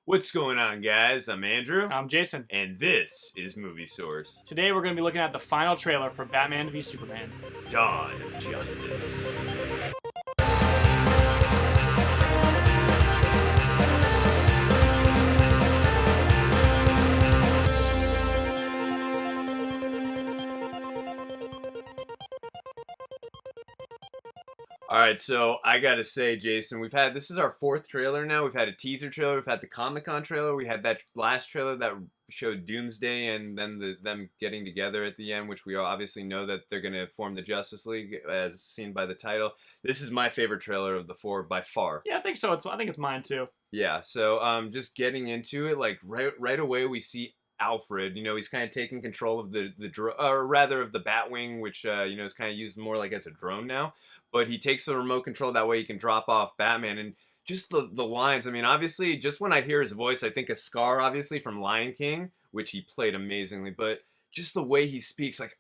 What's going on, guys? I'm Andrew, I'm Jason. and this is Movie Source. Today we're going to be looking at the final trailer for Batman v Superman. Dawn of Justice. Alright, so I gotta say, Jason, this is our fourth trailer now. We've had a teaser trailer, we've had the Comic-Con trailer, we had that last trailer that showed Doomsday and then them getting together at the end, which we all obviously know that they're gonna form the Justice League, as seen by the title. This is my favorite trailer of the four by far. Yeah, I think so. I think it's mine too. Yeah, so just getting into it, like right away we see Alfred. You know, he's kind of taking control of or rather of the Batwing, which you know is kind of used more like as a drone now. But he takes the remote control, that way he can drop off Batman. And just the lines. I mean, obviously, just when I hear his voice, I think of Scar, obviously from Lion King, which he played amazingly. But just the way he speaks, like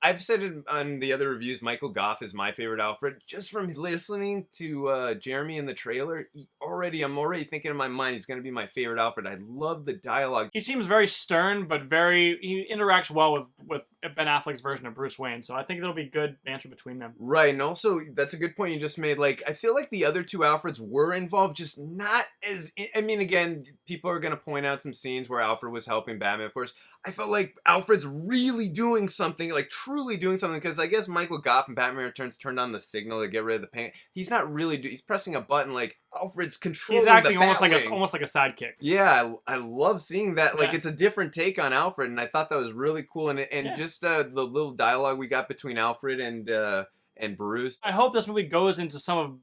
I've said it on the other reviews, Michael Goff is my favorite Alfred. Just from listening to Jeremy in the trailer, I'm already thinking in my mind he's going to be my favorite Alfred. I love the dialogue. He seems very stern, but he interacts well with Ben Affleck's version of Bruce Wayne. So I think it'll be good banter between them. Right, and also that's a good point you just made. Like, I feel like the other two Alfreds were involved, just not as. I mean, again, people are going to point out some scenes where Alfred was helping Batman, of course. I felt like Alfred's really doing something, like truly doing something, because I guess Michael Goff and Batman Returns turned on the signal to get rid of the paint. He's not really. He's pressing a button. Like Alfred's controlling. He's acting the almost like a sidekick. Yeah, I love seeing that. Like, Yeah. it's a different take on Alfred, and I thought that was really cool. And Yeah. just the little dialogue we got between Alfred and Bruce. I hope this movie goes into some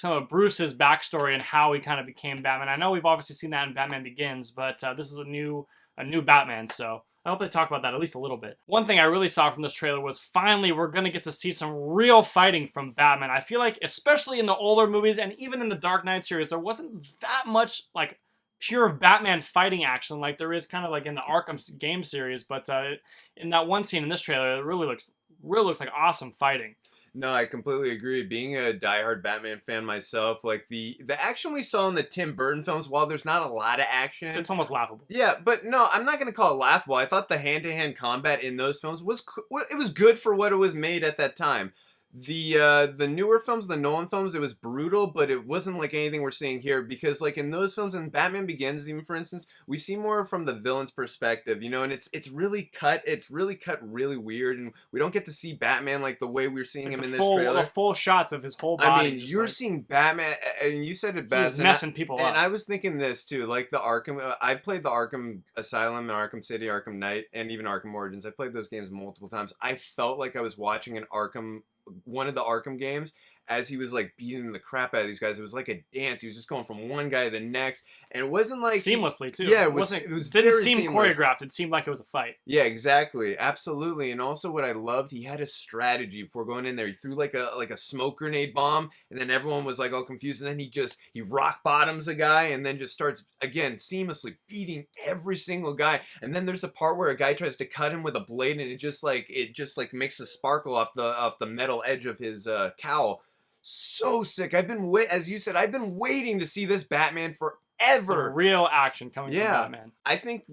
of Bruce's backstory and how he kind of became Batman. I know we've obviously seen that in Batman Begins, but this is a new Batman, so I hope they talk about that at least a little bit. One thing I really saw from this trailer was finally we're going to get to see some real fighting from Batman. I feel like, especially in the older movies and even in the Dark Knight series, there wasn't that much like pure Batman fighting action like there is kind of like in the Arkham game series. But in that one scene in this trailer, it really looks like awesome fighting. No, I completely agree. Being a diehard Batman fan myself, like the action we saw in the Tim Burton films, while there's not a lot of action, It's almost laughable. yeah, but no, I'm not gonna call it laughable. I thought the hand-to-hand combat in those films was good for what it was made at that time. The newer films, the Nolan films, it was brutal, but it wasn't like anything we're seeing here, because like in those films, in Batman Begins, even for instance, we see more from the villain's perspective, you know, and it's really cut really weird, and we don't get to see Batman like the way we're seeing Like him in this the trailer. full shots of his whole body. I mean, you're seeing Batman, and you said it best. He's messing people up. And I was thinking this too, like the Arkham. I've played the Arkham Asylum, and Arkham City, Arkham Knight, and even Arkham Origins. I played those games multiple times. I felt like I was watching one of the Arkham games, as he was like beating the crap out of these guys. It was like a dance. He was just going from one guy to the next, and it wasn't like seamlessly too. Yeah, it was didn't very seem seamless. choreographed. It seemed like it was a fight. Yeah, exactly, absolutely. And also, what I loved, he had a strategy before going in there. He threw like a smoke grenade bomb, and then everyone was like all confused. And then he rock bottoms a guy, and then just starts again seamlessly beating every single guy. And then there's a part where a guy tries to cut him with a blade, and it just makes a sparkle off the metal edge of his cowl. So sick. As you said, I've been waiting to see this Batman forever. Some real action coming from Batman. I think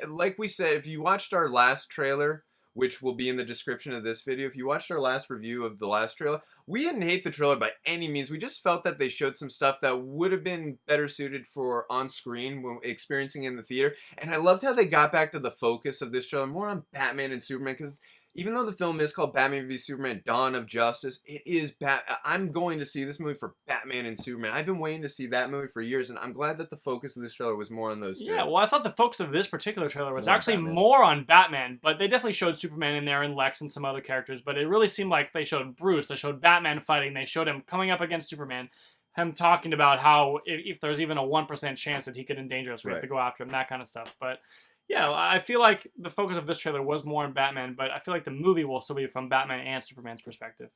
like we said, if you watched our last trailer, which will be in the description of this video, if you watched our last review of the last trailer, we didn't hate the trailer by any means. We just felt that they showed some stuff that would have been better suited for on screen when experiencing it in the theater. And I loved how they got back to the focus of this trailer more on Batman and Superman, because even though the film is called Batman v Superman: Dawn of Justice, it is I'm going to see this movie for Batman and Superman. I've been waiting to see that movie for years, and I'm glad that the focus of this trailer was more on those two. Yeah, well, I thought the focus of this particular trailer was More on actually Batman. more on Batman, but they definitely showed Superman in there and Lex and some other characters, but it really seemed like they showed Bruce, they showed Batman fighting, they showed him coming up against Superman, him talking about how if there's even a 1% chance that he could endanger us, we have to go after him, that kind of stuff. But yeah, I feel like the focus of this trailer was more on Batman, but I feel like the movie will still be from Batman and Superman's perspective.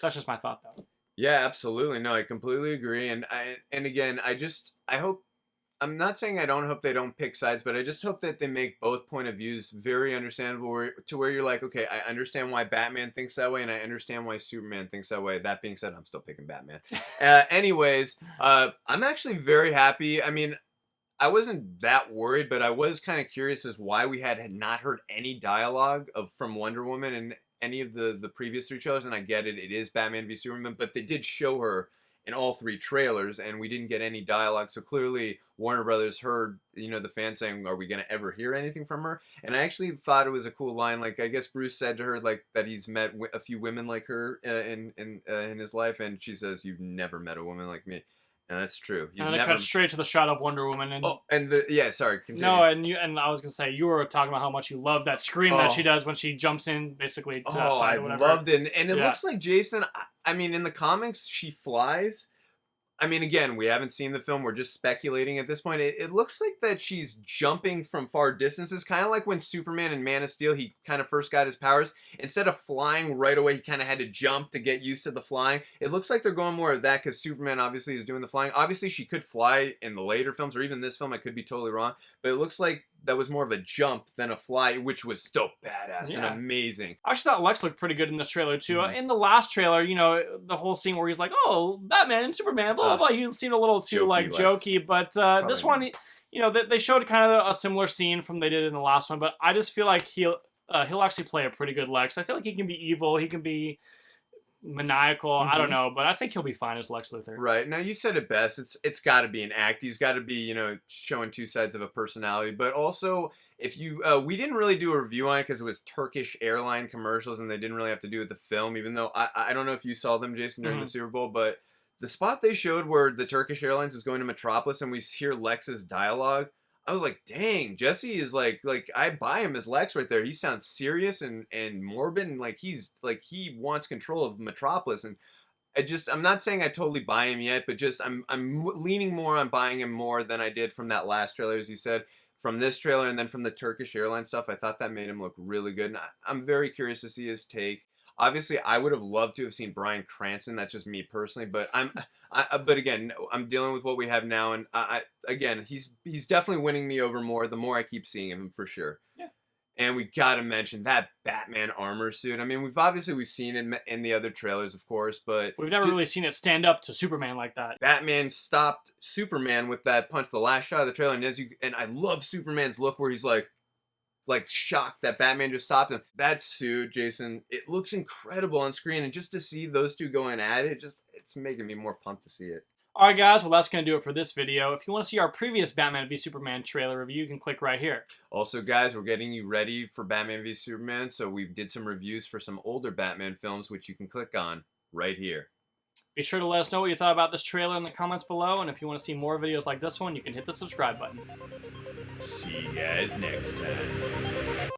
That's just my thought, though. Yeah, absolutely. No, I completely agree. And again, I hope, I'm not saying I don't hope they don't pick sides, but I just hope that they make both point of views very understandable, to where you're like, okay, I understand why Batman thinks that way, and I understand why Superman thinks that way. That being said, I'm still picking Batman. Anyways, I'm actually very happy. I mean, I wasn't that worried, but I was kind of curious as why we had not heard any dialogue of from Wonder Woman in any of the previous three trailers. And I get it, it is Batman v Superman, but they did show her in all three trailers, and we didn't get any dialogue. So clearly, Warner Brothers heard, you know, the fans saying, "Are we gonna ever hear anything from her?" And I actually thought it was a cool line. Like, I guess Bruce said to her like that he's met a few women like her in his life, and she says, "You've never met a woman like me." And that's true. He's And it never. cuts straight to the shot of Wonder Woman. And Oh, and sorry, continue. no, and I was gonna say you were talking about how much you love that scream that she does when she jumps in, basically to fight I or whatever. loved it, and it looks like Jason. I mean, in the comics, she flies. I mean, again, we haven't seen the film. We're just speculating at this point. It looks like that she's jumping from far distances, kind of like when Superman in Man of Steel, he kind of first got his powers. Instead of flying right away, he kind of had to jump to get used to the flying. It looks like they're going more of that because Superman obviously is doing the flying. Obviously, she could fly in the later films or even this film. I could be totally wrong. But it looks like that was more of a jump than a fly, which was still badass and amazing. I actually thought Lex looked pretty good in this trailer too. In the last trailer, you know, the whole scene where he's like, "Oh, Batman and Superman," blah blah blah. You seemed a little too jokey, but this one, you know, they showed kind of a similar scene from they did in the last one. But I just feel like he'll actually play a pretty good Lex. I feel like he can be evil. He can be maniacal. I don't know, but I think he'll be fine as Lex Luthor. Right. Now, you said it best. It's got to be an act. He's got to be, you know, showing two sides of a personality. But also, if you, we didn't really do a review on it because it was Turkish airline commercials and they didn't really have to do with the film, even though I don't know if you saw them, Jason, during the Super Bowl, but the spot they showed where the Turkish Airlines is going to Metropolis and we hear Lex's dialogue, I was like, dang, Jesse is like I buy him as Lex right there. He sounds serious and morbid, and like he wants control of Metropolis. And I'm not saying I totally buy him yet, but just I'm leaning more on buying him more than I did from that last trailer, as you said, from this trailer and then from the Turkish airline stuff. I thought that made him look really good, and I'm very curious to see his take. Obviously, I would have loved to have seen Bryan Cranston. That's just me personally, but but again, I'm dealing with what we have now, and again, he's definitely winning me over more the more I keep seeing him, for sure. Yeah. And we gotta mention that Batman armor suit. I mean, we've seen it in the other trailers, of course, but we've never really seen it stand up to Superman like that. Batman stopped Superman with that punch, the last shot of the trailer, and I love Superman's look where he's like shocked that Batman just stopped him. That suit, Jason, it looks incredible on screen, and just to see those two going at it, it's making me more pumped to see it. Alright guys, well that's going to do it for this video. If you want to see our previous Batman v Superman trailer review, you can click right here. Also guys, we're getting you ready for Batman v Superman, so we did some reviews for some older Batman films, which you can click on right here. Be sure to let us know what you thought about this trailer in the comments below, and if you want to see more videos like this one, you can hit the subscribe button. See you guys next time.